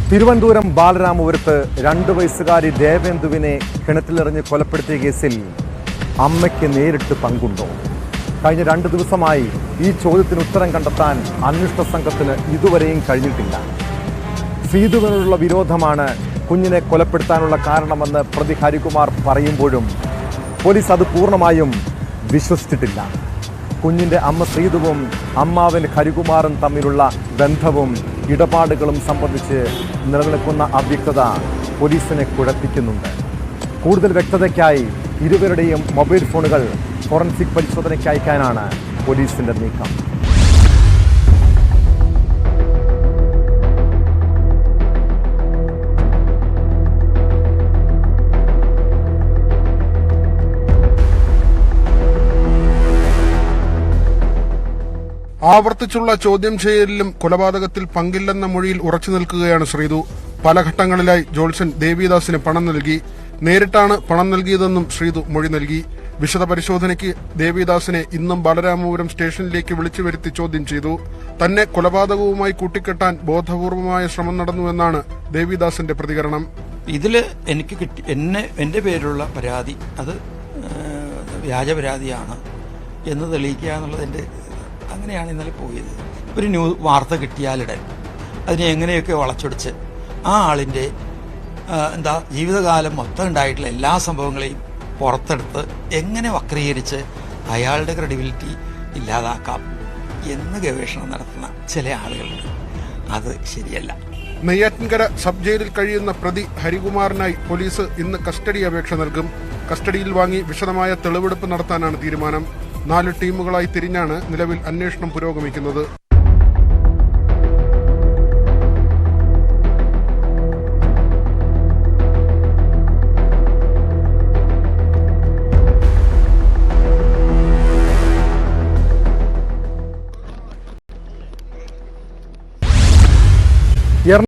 തിരുവനന്തപുരം ബാലരാമപുരത്ത് 2 വയസ്സുകാരി ദേവേന്ദുവിനെ കിണറ്റിലെറിഞ്ഞ് കൊലപ്പെടുത്തിയ കേസിൽ അമ്മയ്ക്ക് നേരിട്ട് പങ്കുണ്ടോ? കഴിഞ്ഞ 2 ദിവസമായി ഈ ചോദ്യത്തിന് ഉത്തരം കണ്ടെത്താൻ അന്വേഷണ സംഘത്തിന് ഇതുവരെയും കഴിഞ്ഞിട്ടില്ല. ശ്രീധുവിനോടുള്ള വിരോധമാണ് കുഞ്ഞിനെ കൊലപ്പെടുത്താനുള്ള കാരണമെന്ന് പ്രതി ഹരികുമാർ പറയുമ്പോഴും പോലീസ് അത് പൂർണ്ണമായും വിശ്വസിച്ചിട്ടില്ല. കുഞ്ഞിന്റെ അമ്മ ശ്രീധുവും അമ്മാവൻ ഹരികുമാറും തമ്മിലുള്ള ബന്ധവും ഇടപാടുകളും സംബന്ധിച്ച് നിലനിൽക്കുന്ന അവ്യക്തത പോലീസിനെ കുഴപ്പിക്കുന്നുണ്ട്. കൂടുതൽ വ്യക്തതയ്ക്കായി ഇരുവരുടെയും മൊബൈൽ ഫോണുകൾ ഫോറൻസിക് പരിശോധനയ്ക്ക് അയക്കാനാണ് പോലീസിന്റെ നീക്കം. ആവർത്തിച്ചുള്ള ചോദ്യം ചെയ്യലിലും കൊലപാതകത്തിൽ പങ്കില്ലെന്ന മൊഴിയിൽ ഉറച്ചു നിൽക്കുകയാണ് ശ്രീധു. പല ഘട്ടങ്ങളിലായി ജോൾസൺ ദേവിദാസിന് പണം നൽകി. നേരിട്ടാണ് പണം നൽകിയതെന്നും ശ്രീധു മൊഴി നൽകി. വിശദ പരിശോധനയ്ക്ക് ദേവിദാസിനെ ഇന്നും ബാലരാമപുരം സ്റ്റേഷനിലേക്ക് വിളിച്ചു വരുത്തി ചോദ്യം ചെയ്തു. തന്നെ കൊലപാതകവുമായി കൂട്ടിക്കെട്ടാൻ ബോധപൂർവമായ ശ്രമം നടന്നുവെന്നാണ് ദേവിദാസിന്റെ പ്രതികരണം. ഇതില് എനിക്ക് എന്റെ പേരിലുള്ള പരാതി അത് വ്യാജ പരാതിയാണ് എന്ന് തെളിയിക്കുക എന്നുള്ളത് അങ്ങനെയാണ് ഇന്നലെ പോയത്. ഒരു വാർത്ത കിട്ടിയാലിടൻ അതിനെ എങ്ങനെയൊക്കെ വളച്ചൊടിച്ച് ആ ആളിൻ്റെ ജീവിതകാലം മൊത്തം ഉണ്ടായിട്ടുള്ള എല്ലാ സംഭവങ്ങളെയും പുറത്തെടുത്ത് എങ്ങനെ വക്രീകരിച്ച് അയാളുടെ ക്രെഡിബിലിറ്റി ഇല്ലാതാക്കാം എന്ന് ഗവേഷണം നടത്തുന്ന ചില ആളുകളുണ്ട്. അത് ശരിയല്ല. നെയ്യാറ്റിൻകര സബ് ജയിലിൽ കഴിയുന്ന പ്രതി ഹരികുമാറിനായി പോലീസ് ഇന്ന് കസ്റ്റഡി അപേക്ഷ നൽകും. കസ്റ്റഡിയിൽ വാങ്ങി വിശദമായ തെളിവെടുപ്പ് നടത്താനാണ് തീരുമാനം. 4 ടീമുകളായി തിരിഞ്ഞാണ് നിലവിൽ അന്വേഷണം പുരോഗമിക്കുന്നത്.